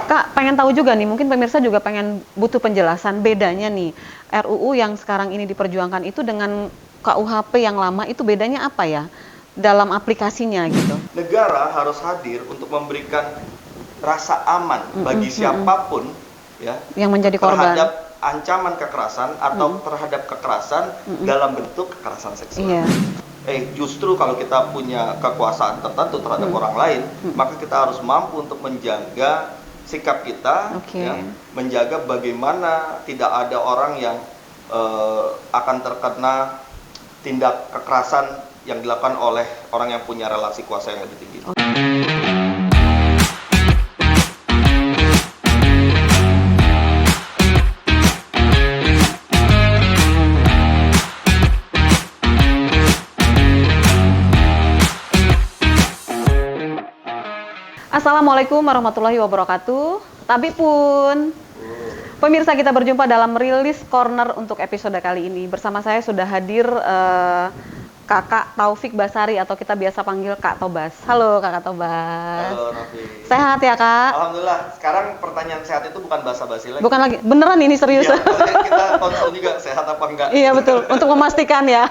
Kak, pengen tahu juga nih, mungkin pemirsa juga pengen butuh penjelasan bedanya nih RUU yang sekarang ini diperjuangkan itu dengan KUHP yang lama itu bedanya apa ya dalam aplikasinya gitu? Negara harus hadir untuk memberikan rasa aman bagi siapapun ya Yang menjadi korban. terhadap ancaman kekerasan atau terhadap kekerasan dalam bentuk kekerasan seksual. Iya. Justru kalau kita punya kekuasaan tertentu terhadap orang lain, maka kita harus mampu untuk menjaga sikap kita, ya, menjaga bagaimana tidak ada orang yang akan terkena tindak kekerasan yang dilakukan oleh orang yang punya relasi kuasa yang lebih tinggi. Assalamualaikum warahmatullahi wabarakatuh. Tapi pun pemirsa, kita berjumpa dalam Rilis Corner untuk episode kali ini. Bersama saya sudah hadir Kakak Taufik Basari atau kita biasa panggil Kak Tobas. Halo Kakak Tobas. Halo Novi. Sehat ya Kak? Alhamdulillah. Sekarang pertanyaan sehat itu bukan basa-basi lagi. Bukan lagi, beneran ini serius. Iya, kita kontrol juga sehat apa enggak. Iya betul, untuk memastikan ya.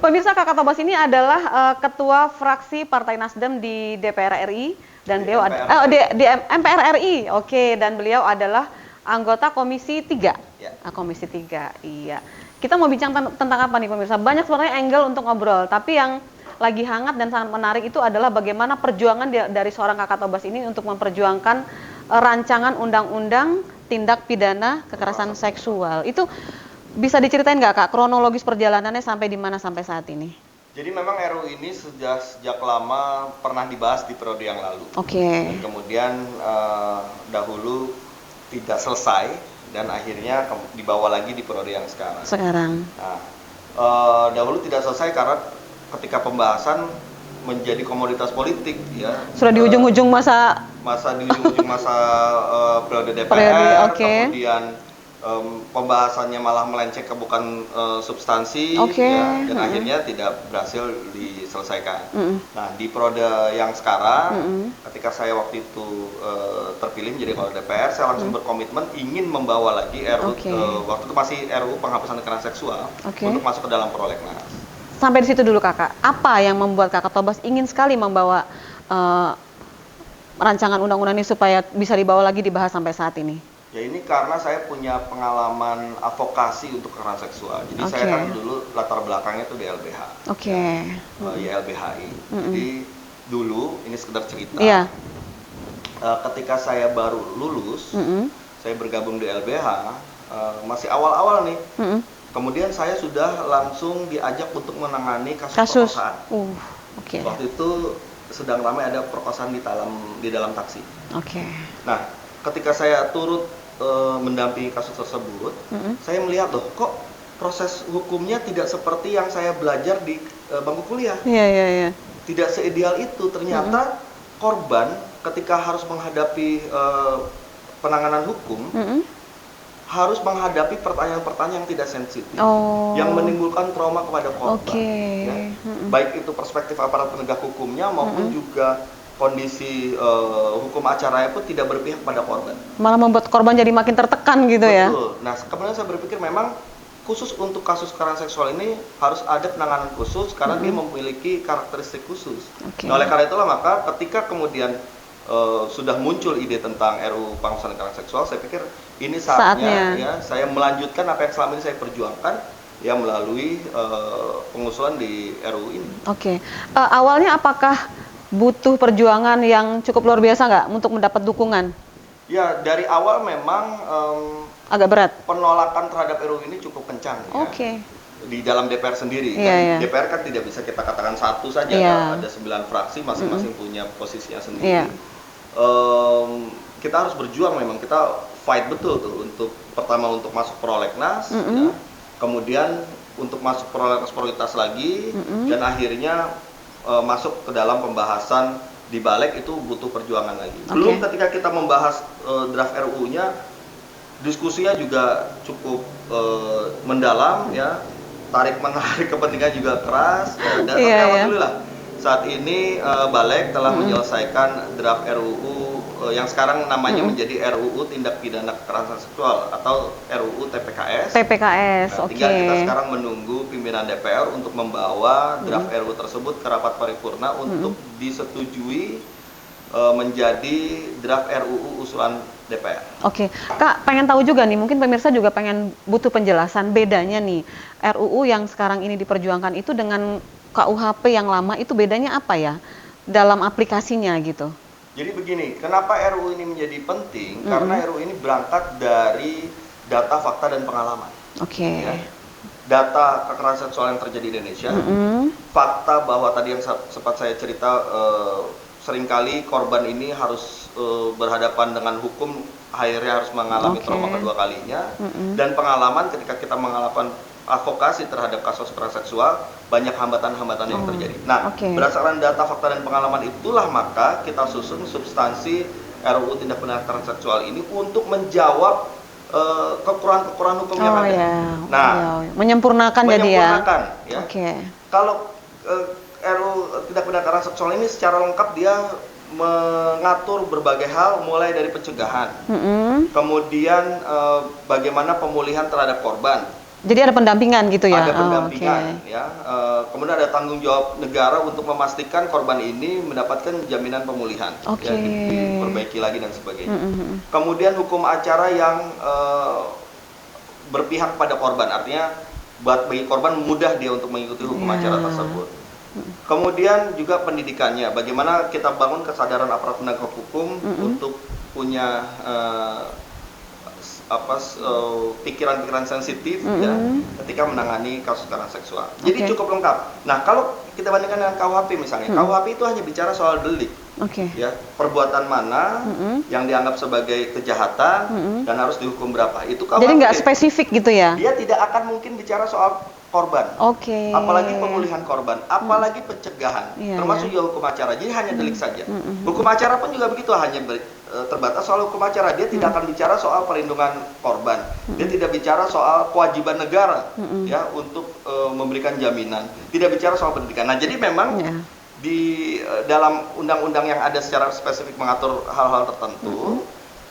Pemirsa, Kakak Tobas ini adalah Ketua Fraksi Partai Nasdem di DPR RI dan beliau di MPR RI. Oke, dan beliau adalah anggota Komisi 3. Ya. Komisi 3. Iya. Kita mau bincang tentang apa nih pemirsa? Banyak sebenarnya angle untuk ngobrol, tapi yang lagi hangat dan sangat menarik itu adalah bagaimana perjuangan dari seorang Kakak Tobas ini untuk memperjuangkan rancangan undang-undang tindak pidana kekerasan seksual. Itu bisa diceritain nggak Kak, kronologis perjalanannya sampai di mana sampai saat ini? Jadi memang RUU ini sejak lama pernah dibahas di periode yang lalu. Oke. Dan kemudian dahulu tidak selesai dan akhirnya dibawa lagi di periode yang sekarang. Nah, dahulu tidak selesai karena ketika pembahasan menjadi komoditas politik, ya. Sudah di ujung-ujung masa periode DPR, okay. kemudian pembahasannya malah melenceng ke bukan substansi, okay. Ya, dan akhirnya tidak berhasil diselesaikan. Nah, di periode yang sekarang, ketika saya waktu itu terpilih menjadi kepala DPR, saya langsung berkomitmen ingin membawa lagi RUU, waktu itu masih RUU penghapusan kekerasan seksual, untuk masuk ke dalam prolegnas. Sampai di situ dulu Kakak, apa yang membuat Kakak Tobas ingin sekali membawa rancangan undang-undang ini supaya bisa dibawa lagi dibahas sampai saat ini? Ya, ini karena saya punya pengalaman advokasi untuk kekerasan seksual. Jadi saya kan dulu latar belakangnya itu di LBH. Ya, YLBHI. Jadi dulu ini sekedar cerita. Ketika saya baru lulus, saya bergabung di LBH, masih awal-awal nih. Kemudian saya sudah langsung diajak untuk menangani kasus perkosaan. Waktu itu sedang ramai ada perkosaan di dalam taksi. Nah, ketika saya turut mendampingi kasus tersebut, saya melihat loh, kok proses hukumnya tidak seperti yang saya belajar di bangku kuliah. Tidak seideal itu. Ternyata korban ketika harus menghadapi penanganan hukum, harus menghadapi pertanyaan-pertanyaan yang tidak sensitif, yang menimbulkan trauma kepada korban. Ya. Baik itu perspektif aparat penegak hukumnya maupun juga kondisi hukum acaranya pun tidak berpihak pada korban. Malah membuat korban jadi makin tertekan gitu. Betul. Ya. Nah, kemudian saya berpikir memang khusus untuk kasus kekerasan seksual ini harus ada penanganan khusus karena dia memiliki karakteristik khusus. Nah, oleh karena itulah maka ketika kemudian sudah muncul ide tentang RUU penghapusan kekerasan seksual, saya pikir ini saatnya ya saya melanjutkan apa yang selama ini saya perjuangkan ya melalui pengusulan di RUU ini. Awalnya apakah butuh perjuangan yang cukup luar biasa nggak untuk mendapat dukungan? Ya, dari awal memang agak berat. Penolakan terhadap RUU ini cukup kencang ya. Di dalam DPR sendiri. DPR kan tidak bisa kita katakan satu saja, ada 9 fraksi, masing-masing punya posisinya sendiri. Kita harus berjuang memang, kita fight betul tuh untuk pertama untuk masuk prolegnas, ya. Kemudian untuk masuk prolegnas prioritas lagi, dan akhirnya masuk ke dalam pembahasan di balik itu butuh perjuangan lagi. Belum ketika kita membahas draft RUU-nya, diskusinya juga cukup mendalam ya, tarik menarik kepentingan juga keras. Dan alhamdulillah saat ini balik telah menyelesaikan draft RUU yang sekarang namanya menjadi RUU Tindak Pidana Kekerasan Seksual atau RUU TPKS. TPKS, Nah, oke. tinggal kita sekarang menunggu pimpinan DPR untuk membawa draft RUU tersebut ke rapat paripurna untuk disetujui menjadi draft RUU usulan DPR. Oke, Kak, pengen tahu juga nih, mungkin pemirsa juga pengen butuh penjelasan bedanya nih RUU yang sekarang ini diperjuangkan itu dengan KUHP yang lama, itu bedanya apa ya dalam aplikasinya gitu? Jadi begini, kenapa RUU ini menjadi penting? Karena RUU ini berangkat dari data, fakta, dan pengalaman. Oke. Ya. Data kekerasan seksual yang terjadi di Indonesia, fakta bahwa tadi yang sempat saya cerita, seringkali korban ini harus berhadapan dengan hukum, akhirnya harus mengalami trauma kedua kalinya, dan pengalaman ketika kita mengalami advokasi terhadap kasus kekerasan seksual, banyak hambatan-hambatan yang terjadi. Nah, berdasarkan data, fakta, dan pengalaman itulah maka kita susun substansi RUU Tindak Pidana Kekerasan Seksual ini untuk menjawab kekurangan-kekurangan hukum yang ada. Nah, menyempurnakan jadi ya. Ya. Kalau RUU Tindak Pidana Kekerasan Seksual ini secara lengkap dia mengatur berbagai hal, mulai dari pencegahan, kemudian bagaimana pemulihan terhadap korban. Jadi ada pendampingan gitu ya? Ada pendampingan, ya. Kemudian ada tanggung jawab negara untuk memastikan korban ini mendapatkan jaminan pemulihan, ya, diperbaiki lagi dan sebagainya. Kemudian hukum acara yang berpihak pada korban, artinya bagi korban mudah dia untuk mengikuti hukum acara tersebut. Kemudian juga pendidikannya, bagaimana kita bangun kesadaran aparat penegak hukum untuk punya pikiran-pikiran sensitif ya ketika menangani kasus kekerasan seksual. Jadi cukup lengkap. Nah, kalau kita bandingkan dengan KUHP misalnya, KUHP itu hanya bicara soal delik. Ya, perbuatan mana yang dianggap sebagai kejahatan dan harus dihukum berapa. Itu KUHP. Jadi nggak spesifik gitu ya? Dia tidak akan mungkin bicara soal korban. Apalagi pemulihan korban, apalagi pencegahan, termasuk juga hukum acara. Jadi hanya delik saja. Hukum acara pun juga begitu, hanya terbatas soal hukum acara. Dia tidak akan bicara soal perlindungan korban. Dia tidak bicara soal kewajiban negara ya untuk memberikan jaminan. Tidak bicara soal pendidikan. Nah, jadi memang di dalam undang-undang yang ada secara spesifik mengatur hal-hal tertentu,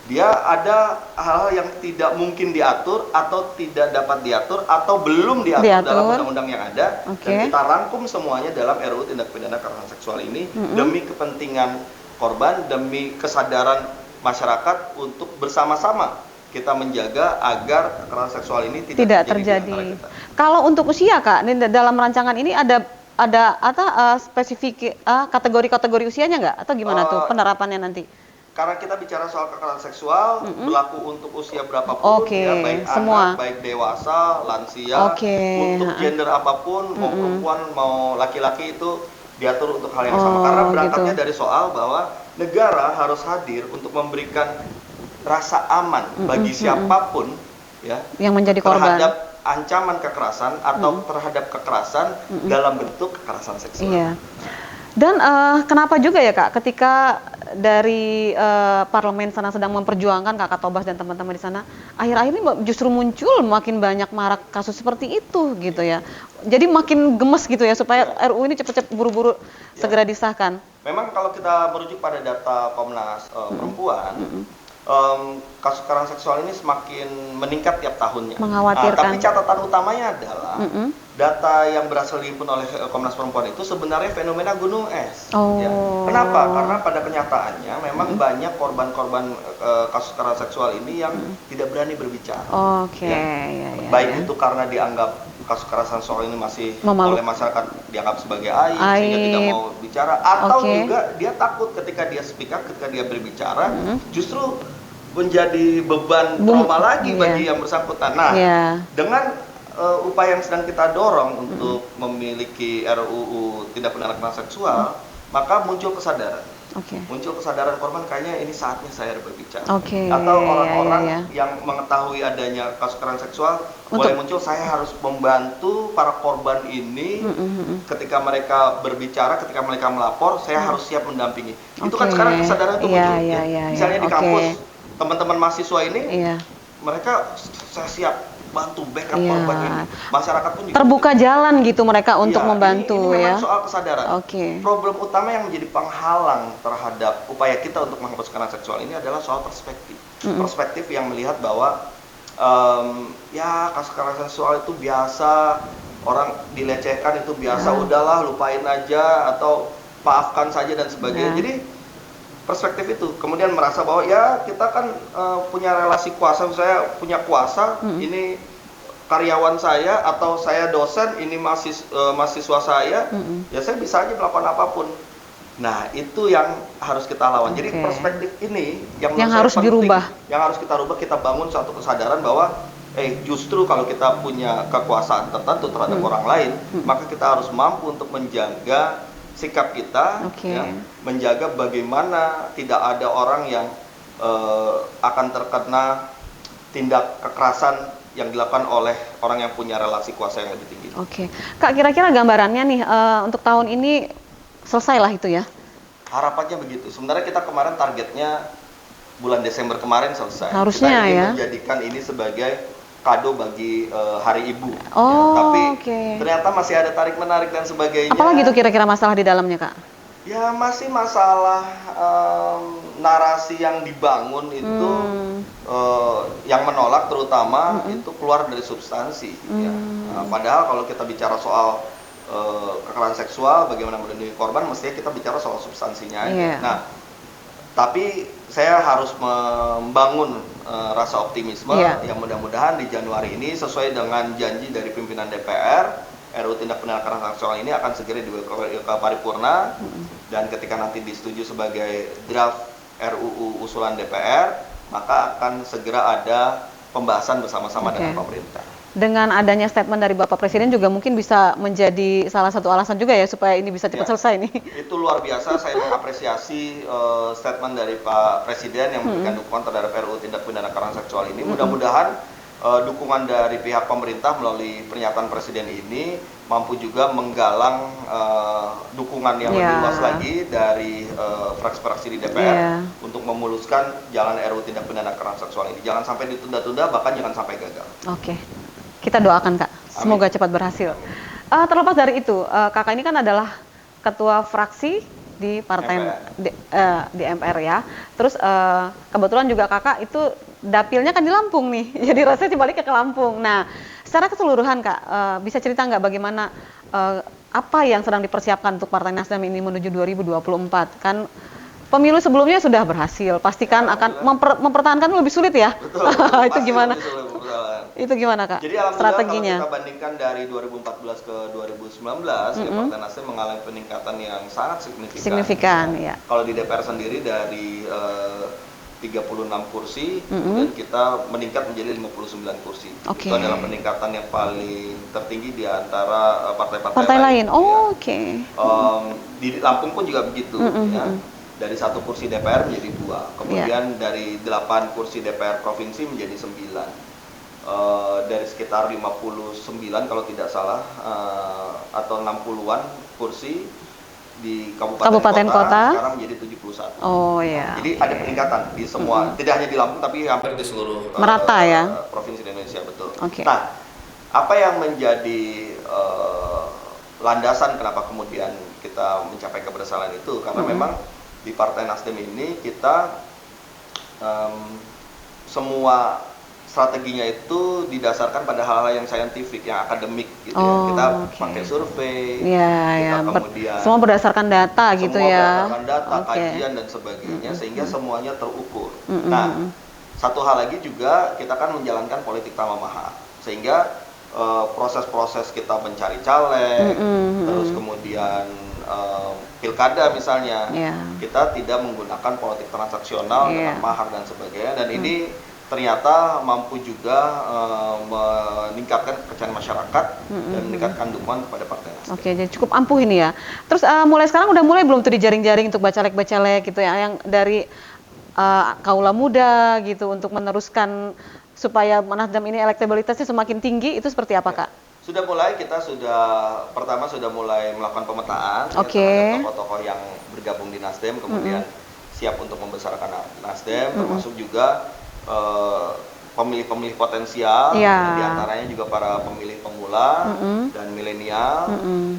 dia ada hal-hal yang tidak mungkin diatur atau tidak dapat diatur atau belum diatur dalam undang-undang yang ada, dan kita rangkum semuanya dalam RUU Tindak Pidana Kekerasan Seksual ini demi kepentingan korban, demi kesadaran masyarakat untuk bersama-sama kita menjaga agar kekerasan seksual ini tidak terjadi. Kalau untuk usia, Kak, dalam rancangan ini ada spesifik kategori-kategori usianya nggak, atau gimana tuh penerapannya nanti? Karena kita bicara soal kekerasan seksual, berlaku untuk usia berapapun, ya, baik semua, anak, baik dewasa, lansia, untuk gender apapun, mau perempuan, mau laki-laki, itu diatur untuk hal yang sama. Karena berangkatnya dari soal bahwa negara harus hadir untuk memberikan rasa aman bagi siapapun, ya, yang menjadi korban terhadap ancaman kekerasan atau terhadap kekerasan dalam bentuk kekerasan seksual. Dan kenapa juga ya, Kak, ketika dari parlemen sana sedang memperjuangkan Kakak Tobas dan teman-teman di sana, akhir-akhir ini justru muncul makin banyak marak kasus seperti itu gitu ya. Jadi makin gemes gitu ya supaya RUU ini cepat-cepat buru-buru segera disahkan. Memang kalau kita merujuk pada data Komnas Perempuan, kasus kekerasan seksual ini semakin meningkat tiap tahunnya. Mengkhawatirkan. Tapi catatan utamanya adalah data yang berhasil dihimpun oleh Komnas Perempuan itu sebenarnya fenomena gunung es. Ya. Kenapa? Karena pada kenyataannya memang banyak korban-korban kasus kekerasan seksual ini yang tidak berani berbicara. Baik itu karena dianggap kasus kekerasan seksual ini masih oleh masyarakat dianggap sebagai aib, sehingga tidak mau bicara, atau juga dia takut ketika dia speak up, ketika dia berbicara, justru menjadi beban trauma lagi bagi yang bersangkutan. Nah, dengan upaya yang sedang kita dorong untuk memiliki RUU Tindak Pidana Kekerasan Seksual, maka muncul kesadaran. Muncul kesadaran korban, kayaknya ini saatnya saya berbicara. Atau orang-orang yang mengetahui adanya kasus kekerasan seksual mulai muncul, saya harus membantu para korban ini ketika mereka berbicara, ketika mereka melapor, saya harus siap mendampingi. Itu kan sekarang kesadaran itu muncul. Misalnya di kampus, teman-teman mahasiswa ini, mereka saya siap bantu backup korban ini. Masyarakat pun juga terbuka jalan gitu mereka untuk membantu ini ya. memang soal kesadaran. Problem utama yang menjadi penghalang terhadap upaya kita untuk menghapus kekerasan seksual ini adalah soal perspektif. Perspektif yang melihat bahwa ya kasus kekerasan seksual itu biasa, orang dilecehkan itu biasa, udahlah lupain aja atau maafkan saja dan sebagainya. Jadi perspektif itu kemudian merasa bahwa ya kita kan punya relasi kuasa, saya punya kuasa, ini karyawan saya atau saya dosen, ini mahasiswa saya, ya saya bisa aja melakukan apapun. Nah itu yang harus kita lawan. Jadi perspektif ini yang harus penting, dirubah, yang harus kita rubah. Kita bangun satu kesadaran bahwa justru kalau kita punya kekuasaan tertentu terhadap orang lain, maka kita harus mampu untuk menjaga sikap kita, ya, menjaga bagaimana tidak ada orang yang akan terkena tindak kekerasan yang dilakukan oleh orang yang punya relasi kuasa yang lebih tinggi. Kak, kira-kira gambarannya nih untuk tahun ini selesai lah itu ya? Harapannya begitu. Sebenarnya kita kemarin targetnya bulan Desember kemarin selesai. Harusnya kita ingin ya menjadikan ini sebagai kado bagi Hari Ibu. Tapi ternyata masih ada tarik menarik dan sebagainya. Apalagi itu kira-kira masalah di dalamnya, Kak? Ya masih masalah narasi yang dibangun itu yang menolak terutama itu keluar dari substansi. Ya. Padahal kalau kita bicara soal kekerasan seksual, bagaimana melindungi korban, mestinya kita bicara soal substansinya aja. Nah, tapi saya harus membangun rasa optimisme yang mudah-mudahan di Januari ini sesuai dengan janji dari pimpinan DPR, RUU Tindak Pidana Kekerasan Seksual ini akan segera dibawa ke paripurna dan ketika nanti disetujui sebagai draft RUU usulan DPR, maka akan segera ada pembahasan bersama-sama dengan pemerintah. Dengan adanya statement dari Bapak Presiden juga mungkin bisa menjadi salah satu alasan juga ya supaya ini bisa cepat selesai nih. Itu luar biasa, saya mengapresiasi statement dari Pak Presiden yang memberikan dukungan terhadap RUU Tindak Pidana Kekerasan Seksual ini. Mudah-mudahan dukungan dari pihak pemerintah melalui pernyataan Presiden ini mampu juga menggalang dukungan yang lebih luas lagi dari fraksi-fraksi di DPR untuk memuluskan jalan RUU Tindak Pidana Kekerasan Seksual ini. Jangan sampai ditunda-tunda, bahkan jangan sampai gagal. Kita doakan, Kak, semoga cepat berhasil. Terlepas dari itu, Kakak ini kan adalah ketua fraksi di partai di MPR ya. Terus kebetulan juga Kakak itu dapilnya kan di Lampung nih, jadi rasanya balik ke Lampung. Nah, secara keseluruhan Kak, bisa cerita nggak bagaimana apa yang sedang dipersiapkan untuk Partai Nasdem ini menuju 2024? Kan pemilu sebelumnya sudah berhasil, pastikan akan mempertahankan lebih sulit ya. Betul, itu gimana? Itu gimana Kak? Jadi strateginya? Kalau kita bandingkan dari 2014 ke 2019, ya Partai Nasdem mengalami peningkatan yang sangat signifikan. Ya. Kalau di DPR sendiri dari 36 kursi, kemudian kita meningkat menjadi 59 kursi. Itu adalah peningkatan yang paling tertinggi di antara partai-partai lain. Di Lampung pun juga begitu. Ya. Dari 1 kursi DPR menjadi 2, kemudian dari 8 kursi DPR provinsi menjadi 9. Dari sekitar 59 kalau tidak salah atau 60-an kursi di kabupaten kota sekarang menjadi 71. Jadi ada peningkatan di semua, tidak hanya di Lampung tapi hampir di seluruh merata provinsi di Indonesia, betul. Nah, apa yang menjadi landasan kenapa kemudian kita mencapai keberhasilan itu? Karena memang di Partai Nasdem ini kita semua strateginya itu didasarkan pada hal-hal yang saintifik, yang akademik gitu ya. Kita pakai survei, kita kemudian semua berdasarkan data gitu ya. Semua berdasarkan data, kajian dan sebagainya, sehingga semuanya terukur. Nah, satu hal lagi juga kita kan menjalankan politik tama mahar, sehingga proses-proses kita mencari caleg, terus kemudian pilkada misalnya, kita tidak menggunakan politik transaksional dengan mahar dan sebagainya, dan ini ternyata mampu juga meningkatkan kepercayaan masyarakat dan meningkatkan dukungan kepada Partai Nasdem. Jadi cukup ampuh ini ya. Terus mulai sekarang udah mulai belum tuh dijaring-jaring untuk bacalek-bacalek gitu ya, yang dari kaula muda gitu untuk meneruskan supaya Nasdem ini elektabilitasnya semakin tinggi, itu seperti apa Kak? Sudah mulai, kita pertama sudah mulai melakukan pemetaan terhadap tokoh-tokoh yang bergabung di Nasdem, kemudian siap untuk membesarkan Nasdem, termasuk juga pemilih-pemilih potensial, Iya. di antaranya juga para pemilih pemula dan milenial,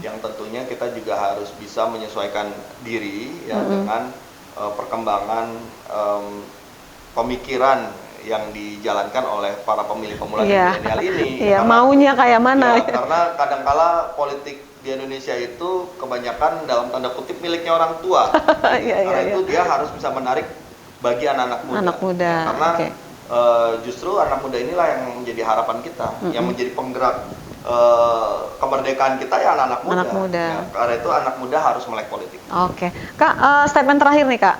yang tentunya kita juga harus bisa menyesuaikan diri ya dengan perkembangan pemikiran yang dijalankan oleh para pemilih pemula dan milenial ini. Iya, maunya kayak mana? Ya, karena kadangkala politik di Indonesia itu kebanyakan dalam tanda kutip miliknya orang tua. Karena itu dia harus bisa menarik bagi anak-anak muda. Anak muda. Ya, karena justru anak muda inilah yang menjadi harapan kita, yang menjadi penggerak kemerdekaan kita ya anak-anak muda. Anak muda. Ya, karena itu anak muda harus melek politik. Oke, Kak, statement terakhir nih Kak,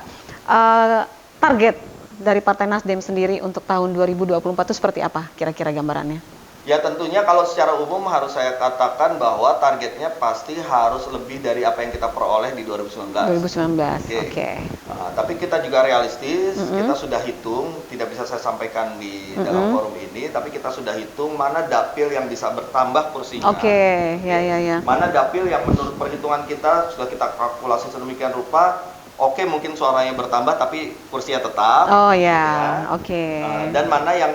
target dari Partai Nasdem sendiri untuk tahun 2024 itu seperti apa kira-kira gambarannya? Ya tentunya kalau secara umum harus saya katakan bahwa targetnya pasti harus lebih dari apa yang kita peroleh di 2019. 2019, oke. Tapi kita juga realistis, kita sudah hitung, tidak bisa saya sampaikan di dalam forum ini, tapi kita sudah hitung mana dapil yang bisa bertambah kursinya. Oke, ya. Mana dapil yang menurut perhitungan kita sudah kita kalkulasi sedemikian rupa, oke mungkin suaranya bertambah tapi kursinya tetap. Oh ya, oke. Dan mana yang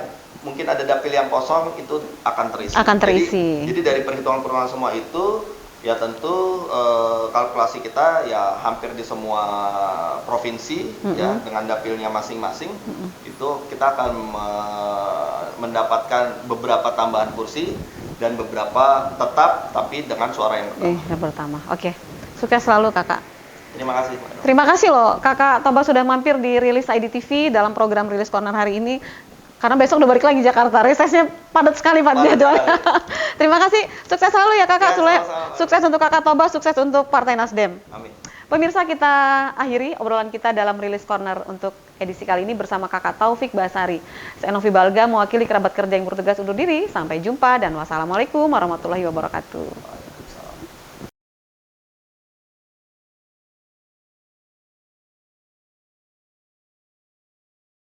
mungkin ada dapil yang kosong itu akan terisi. Akan terisi. Jadi dari perhitungan-perhitungan semua itu ya tentu kalkulasi kita ya hampir di semua provinsi ya dengan dapilnya masing-masing itu kita akan mendapatkan beberapa tambahan kursi dan beberapa tetap tapi dengan suara yang pertama. Oke. Sukses selalu Kakak. Terima kasih. Terima kasih loh Kakak Toba sudah mampir di Rilis ID TV dalam program Rilis Corner hari ini. Karena besok udah balik lagi Jakarta, resesnya padat sekali Pak jadwalnya. Terima kasih, sukses selalu ya Kakak Sule. Sukses untuk Kakak Toba, sukses untuk Partai Nasdem. Amin. Pemirsa, kita akhiri obrolan kita dalam Rilis Corner untuk edisi kali ini bersama Kakak Taufik Basari. Saya Novi Balga mewakili kerabat kerja yang bertugas undur diri. Sampai jumpa dan wassalamualaikum warahmatullahi wabarakatuh.